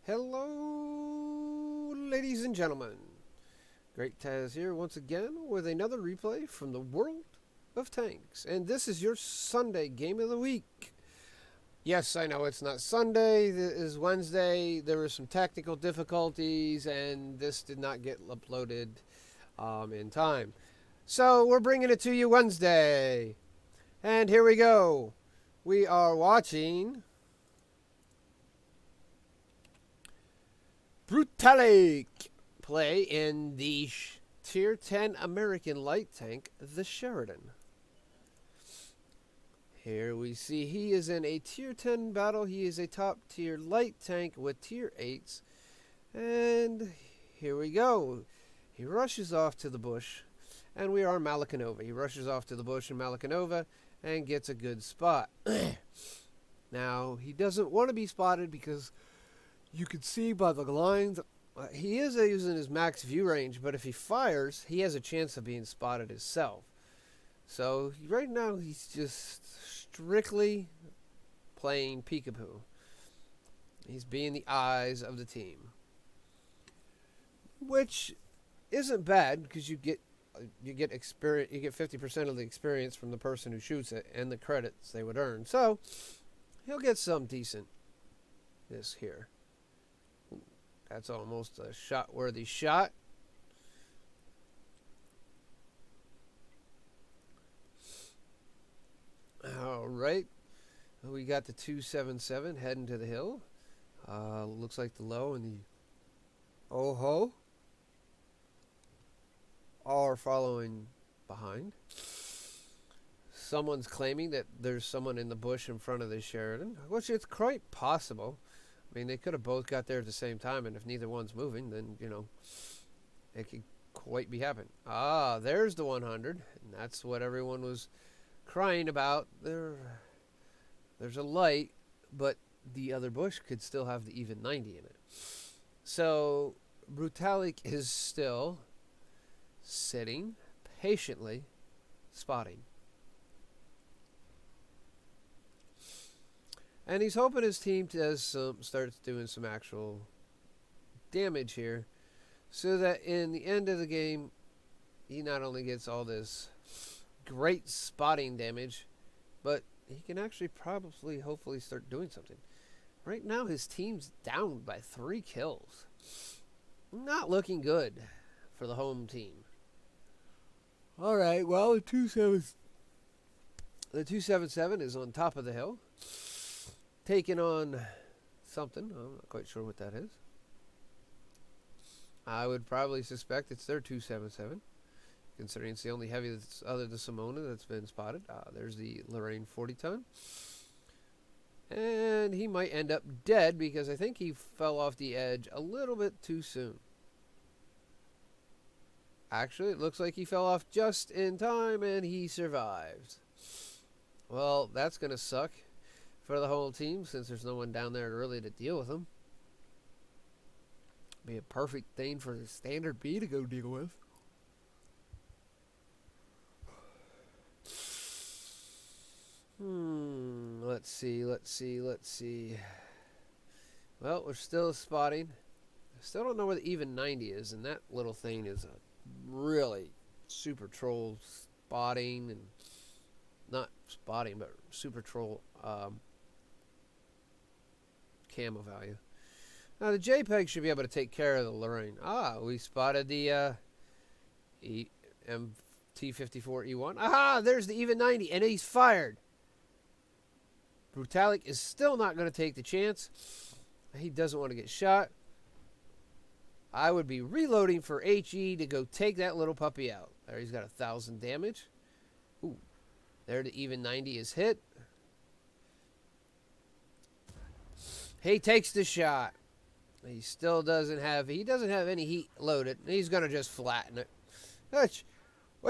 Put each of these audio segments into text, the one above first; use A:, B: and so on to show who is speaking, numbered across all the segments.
A: Hello, ladies and gentlemen. GreatTaz here once again with another replay from the world of tanks. And this is your Sunday game of the week. Yes, I know it's not Sunday, it is Wednesday. There were some technical difficulties and this did not get uploaded in time. So we're bringing it to you Wednesday. And here we go. We are watching Brutallic play in the Tier 10 American light tank, the Sheridan. Here we see he is in a Tier 10 battle. He is a top tier light tank with Tier 8s. And here we go. He rushes off to the bush. And we are Malinovka. He rushes off to the bush in Malinovka and gets a good spot. Now, he doesn't want to be spotted because you can see by the lines, he is using his max view range, but if he fires, he has a chance of being spotted himself. So right now, he's just strictly playing peekaboo. He's being the eyes of the team, which isn't bad because you get experience. You get 50% of the experience from the person who shoots it and the credits they would earn. So he'll get some decent this here. That's almost a shot-worthy shot. All right. We got the 277 heading to the hill. Looks like the low and the oh-ho are following behind. Someone's claiming that there's someone in the bush in front of the Sheridan, which it's quite possible. I mean, they could have both got there at the same time, and if neither one's moving, then, you know, it could quite be happening. Ah, there's the 100, and that's what everyone was crying about. There's a light, but the other bush could still have the even 90 in it. So, Brutallic is still sitting, patiently spotting. And he's hoping his team starts doing some actual damage here, so that in the end of the game, he not only gets all this great spotting damage, but he can actually probably, hopefully, start doing something. Right now, his team's down by 3 kills. Not looking good for the home team. All right, well, the 277 is on top of the hill, taking on something. I'm not quite sure what that is. I would probably suspect it's their 277, considering it's the only heavy that's other than Simona that's been spotted. There's the Lorraine 40-ton. And he might end up dead because I think he fell off the edge a little bit too soon. Actually, it looks like he fell off just in time and he survived. Well, that's going to suck for the whole team, since there's no one down there really to deal with them. Be a perfect thing for the standard B to go deal with. Let's see. Well, we're still spotting. I still don't know where the even 90 is, and that little thing is a really super troll spotting, and not spotting, but super troll camo value. Now the JPEG should be able to take care of the Lorraine. We spotted the MT54E1. Aha, there's the even 90, and he's fired. Brutallic is still not going to take the chance. He doesn't want to get shot. I would be reloading for HE to go take that little puppy out. There, he's got 1,000 damage. Ooh, there the even 90 is hit. He takes the shot. He still doesn't have any heat loaded. He's going to just flatten it. Which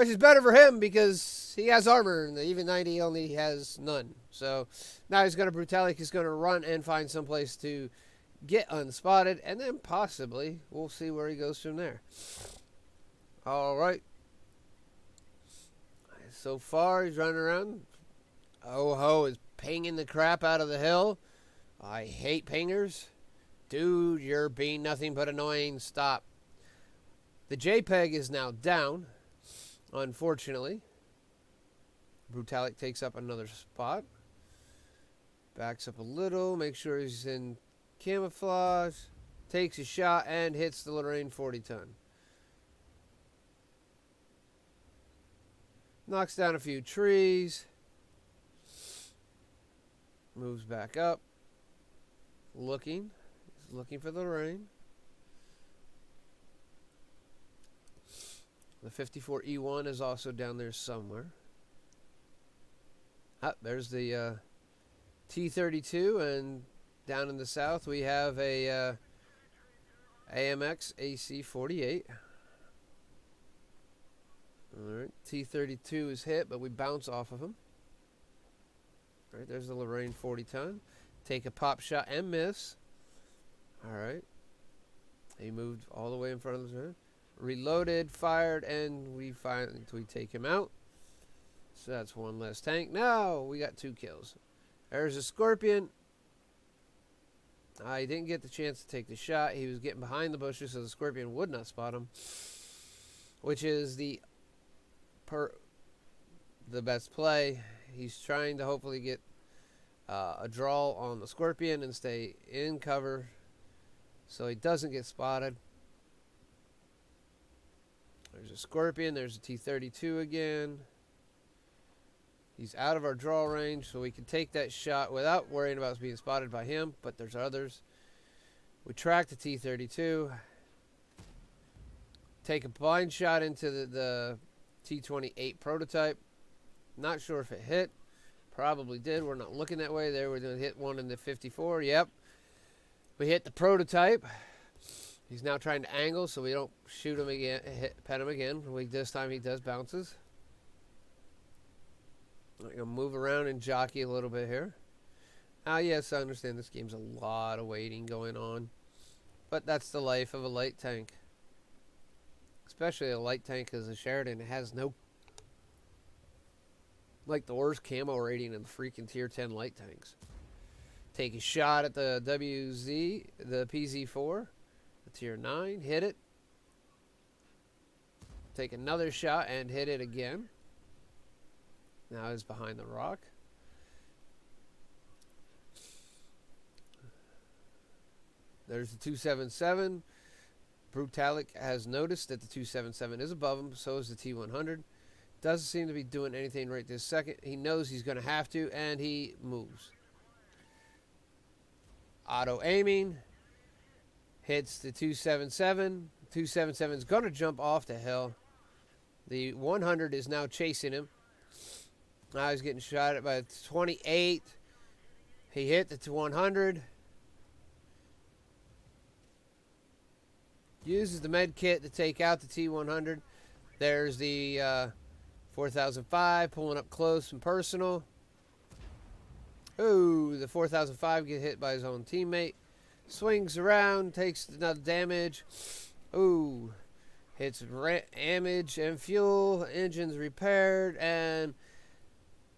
A: is better for him because he has armor and the even 90 only has none. So now Brutallic is going to run and find someplace to get unspotted, and then possibly we'll see where he goes from there. All right. So far, he's running around. Oh-ho is pinging the crap out of the hill. I hate pingers. Dude, you're being nothing but annoying. Stop. The JPEG is now down, unfortunately. Brutallic takes up another spot. Backs up a little, make sure he's in camouflage. Takes a shot and hits the Lorraine 40-ton. Knocks down a few trees. Moves back up. Looking. He's looking for the Lorraine. The 54E1 is also down there somewhere. Ah, there's the T-32, and down in the south we have a AMX AC-48. Alright, T-32 is hit, but we bounce off of him. Alright, there's the Lorraine 40-ton. Take a pop shot and miss. Alright. He moved all the way in front of the... Reloaded, fired, and we take him out. So that's one less tank. Now we got 2 kills. There's a Scorpion. I didn't get the chance to take the shot. He was getting behind the bushes, so the Scorpion would not spot him. Which is the best play. He's trying to hopefully get a draw on the Scorpion and stay in cover so he doesn't get spotted. There's a Scorpion. There's a T-32 again. He's out of our draw range, so we can take that shot without worrying about being spotted by him, but there's others. We track the T-32. Take a blind shot into the T-28 prototype. Not sure if it hit. Probably did. We're not looking that way. There, we're going to hit one in the 54. Yep. We hit the prototype. He's now trying to angle, so we don't shoot him again, pet him again. This time he does bounces. I'm going to move around and jockey a little bit here. Yes, I understand this game's a lot of waiting going on. But that's the life of a light tank. Especially a light tank as a Sheridan. It has no... like the worst camo rating in the freaking tier 10 light tanks. Take a shot at the WZ, the PZ4. The tier 9, hit it. Take another shot and hit it again. Now he's behind the rock. There's the 277. Brutallic has noticed that the 277 is above him, so is the T100. Doesn't seem to be doing anything right this second. He knows he's going to have to, and he moves. Auto aiming. Hits the 277. 277 is going to jump off the hill. The 100 is now chasing him. Now he's getting shot at by 28. He hit the 100. Uses the med kit to take out the T100. There's the 4005 pulling up close and personal. Ooh, the 4005 gets hit by his own teammate. Swings around, takes another damage. Ooh, hits damage and fuel. Engine's repaired, and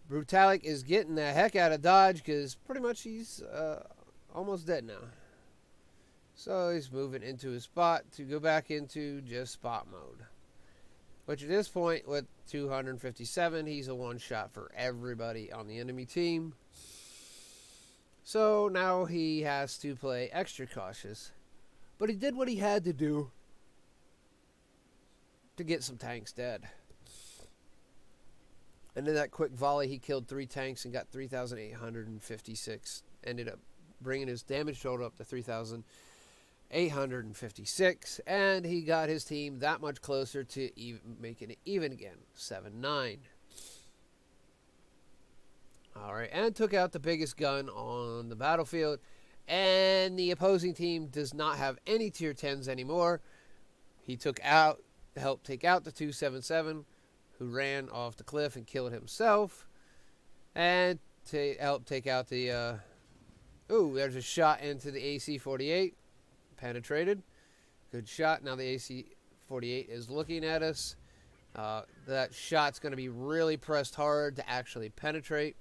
A: Brutallic is getting the heck out of Dodge because pretty much he's almost dead now. So he's moving into his spot to go back into just spot mode. Which at this point, with 257, he's a one-shot for everybody on the enemy team. So now he has to play extra cautious. But he did what he had to do to get some tanks dead. And in that quick volley, he killed 3 tanks and got 3,856. Ended up bringing his damage total up to 3,856. And he got his team that much closer to making it even again. 7-9. Alright, and took out the biggest gun on the battlefield. And the opposing team does not have any tier 10s anymore. He helped take out the 277, who ran off the cliff and killed himself. And to help take out the... ooh, there's a shot into the AC-48. Penetrated. Good shot. Now the AC-48 is looking at us. That shot's going to be really pressed hard to actually penetrate.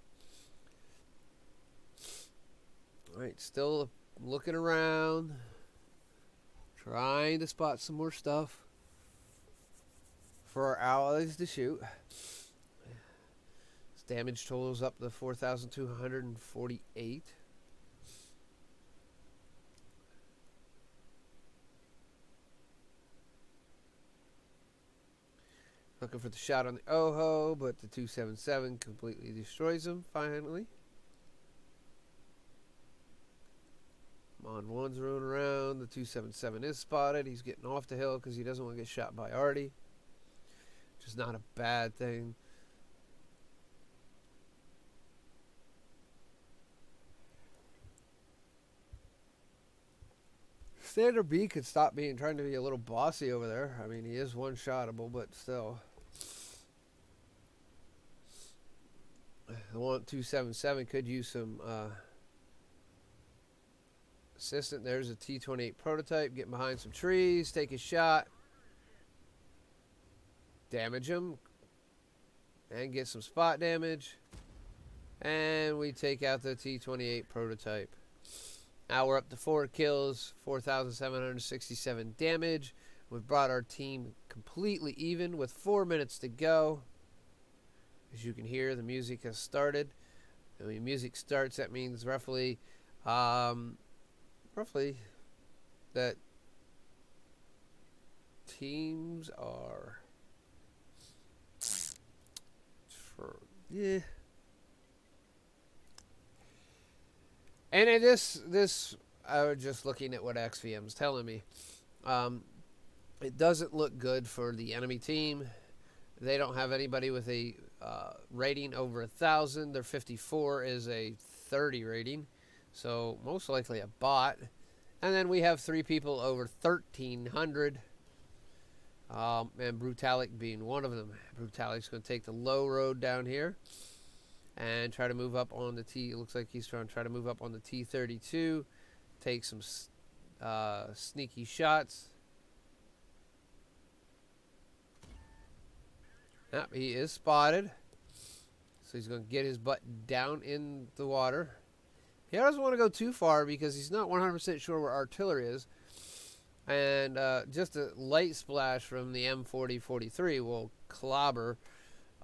A: Alright, still looking around, trying to spot some more stuff for our allies to shoot. His damage totals up to 4,248. Looking for the shot on the Oho, but the 277 completely destroys him finally. On one's rolling around. The 277 is spotted. He's getting off the hill because he doesn't want to get shot by Artie. Which is not a bad thing. Standard B could stop trying to be a little bossy over there. I mean, he is one-shottable, but still. The 277 could use some assistant. There's a T-28 prototype. Getting behind some trees. Take a shot. Damage him. And get some spot damage. And we take out the T-28 prototype. Now we're up to 4 kills. 4,767 damage. We've brought our team completely even with 4 minutes to go. As you can hear, the music has started. And when music starts, that means roughly that teams are And in this I was just looking at what XVM's telling me. It doesn't look good for the enemy team. They don't have anybody with a rating over 1,000. Their 54 is a 30 rating. So most likely a bot. And then we have 3 people over 1,300. And Brutallic being one of them. Brutallic's going to take the low road down here and try to move up on the T. It looks like he's trying to move up on the T-32. Take some sneaky shots. Yep, he is spotted. So he's going to get his butt down in the water. He doesn't want to go too far because he's not 100% sure where artillery is. And just a light splash from the M40-43 will clobber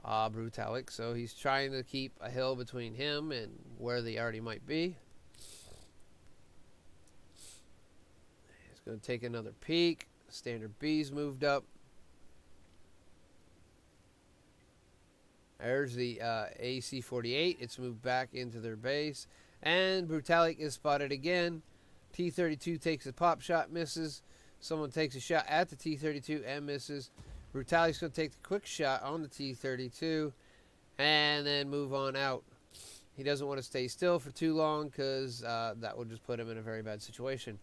A: Brutallic. So he's trying to keep a hill between him and where they already might be. He's going to take another peek. Standard B's moved up. There's the AC-48. It's moved back into their base. And Brutallic is spotted again. T-32 takes a pop shot, misses. Someone takes a shot at the T-32 and misses. Brutallic's going to take the quick shot on the T-32 and then move on out. He doesn't want to stay still for too long because that would just put him in a very bad situation.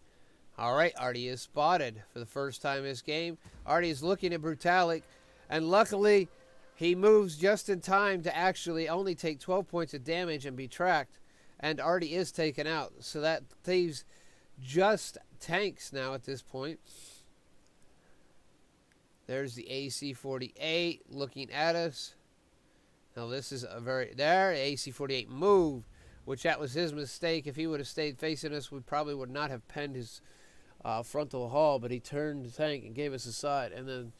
A: All right, Artie is spotted for the first time this game. Artie is looking at Brutallic, and luckily he moves just in time to actually only take 12 points of damage and be tracked. And Artie is taken out. So that leaves just tanks now at this point. There's the AC-48 looking at us. Now this is a there, AC-48 moved, which that was his mistake. If he would have stayed facing us, we probably would not have penned his frontal hull, but he turned the tank and gave us a side. And then,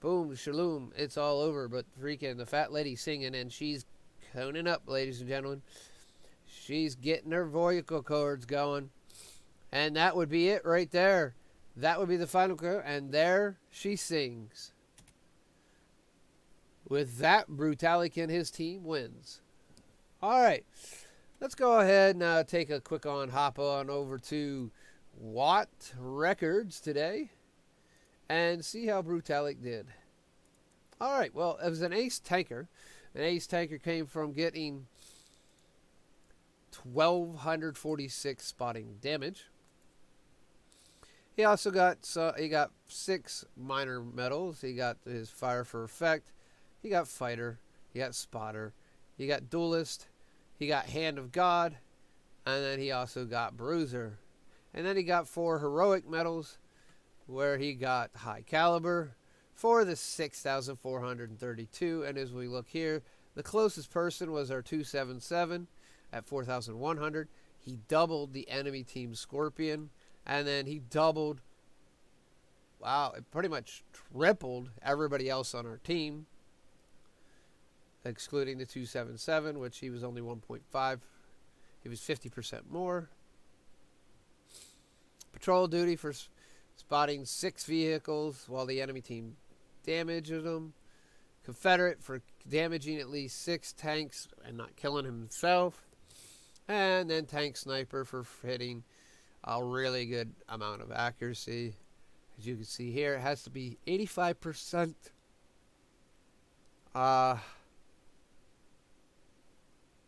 A: boom, shaloom, it's all over. But freaking the fat lady singing, and she's coning up, ladies and gentlemen. She's getting her vocal cords going. And that would be it right there. That would be the final chord. And there she sings. With that, Brutallic and his team wins. All right. Let's go ahead and take a quick hop on over to Watt Records today. And see how Brutallic did. All right. Well, it was an ace tanker. An ace tanker came from getting 1,246 spotting damage. He also got 6 minor medals. He got his fire for effect. He got fighter. He got spotter. He got duelist. He got hand of God, and then he also got bruiser. And then he got 4 heroic medals, where he got high caliber for the 6,432. And as we look here, the closest person was our 277. At 4,100. he doubled the enemy team's Scorpion, and then he doubled, wow, it pretty much tripled everybody else on our team, excluding the 277, which he was only 1.5. He was 50% more. Patrol duty for spotting 6 vehicles while the enemy team damages them. Confederate for damaging at least 6 tanks and not killing himself. And then tank sniper for hitting a really good amount of accuracy. As you can see here, it has to be 85%. And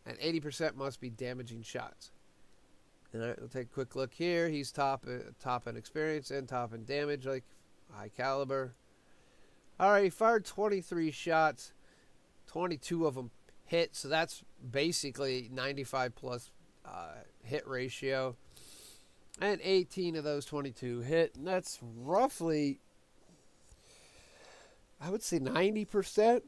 A: 80% must be damaging shots. Alright, we'll take a quick look here. He's top in experience and top in damage, like high caliber. Alright, he fired 23 shots. 22 of them hit, so that's basically 95 plus hit ratio. And 18 of those 22 hit, and that's roughly, I would say 90%.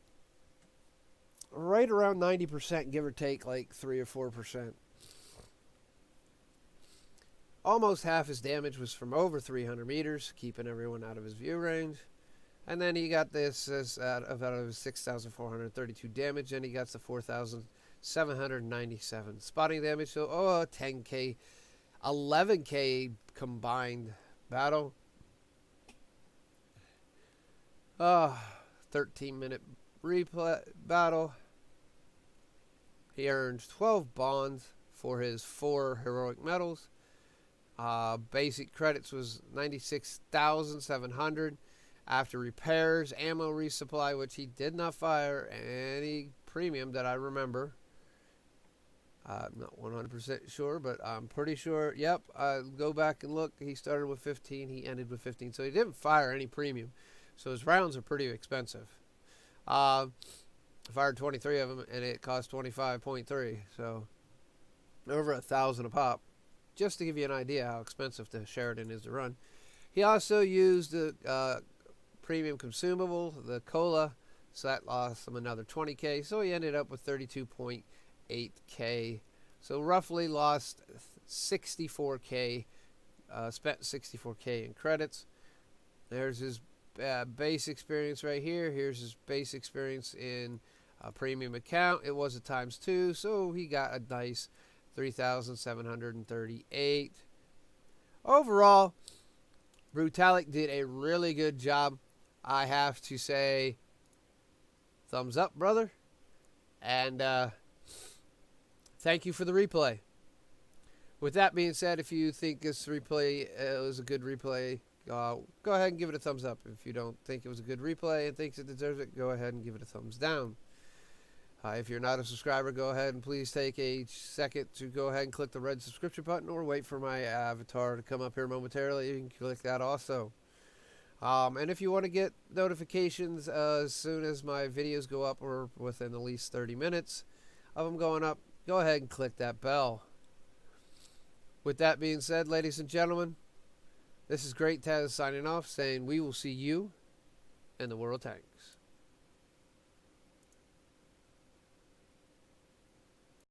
A: Right around 90%, give or take like 3 or 4%. Almost half his damage was from over 300 meters, keeping everyone out of his view range. And then he got this as out of 6,432 damage, and he got the 4,797 spotting damage. So, 10K, 11K combined battle. 13-minute replay battle. He earned 12 bonds for his 4 heroic medals. Basic credits was 96,700. After repairs, ammo resupply, which he did not fire any premium that I remember. I'm not 100% sure, but I'm pretty sure. Yep, go back and look. He started with 15. He ended with 15. So he didn't fire any premium. So his rounds are pretty expensive. I fired 23 of them, and it cost 25.3. So over 1,000 a pop. Just to give you an idea how expensive the Sheridan is to run. He also used the premium consumable, the cola, so that lost him another 20K. So he ended up with 32.8K. So roughly lost 64K, spent 64K in credits. There's his base experience right here. Here's his base experience in a premium account. It was a ×2, so he got a nice 3,738. Overall, Brutallic did a really good job. I have to say, thumbs up, brother. And thank you for the replay. With that being said, if you think this replay was a good replay, go ahead and give it a thumbs up. If you don't think it was a good replay and thinks it deserves it, go ahead and give it a thumbs down. If you're not a subscriber, go ahead and please take a second to go ahead and click the red subscription button, or wait for my avatar to come up here momentarily. You can click that also. And if you want to get notifications as soon as my videos go up, or within at least 30 minutes of them going up, go ahead and click that bell. With that being said, ladies and gentlemen, this is GreatTaz signing off, saying we will see you in the World Tank.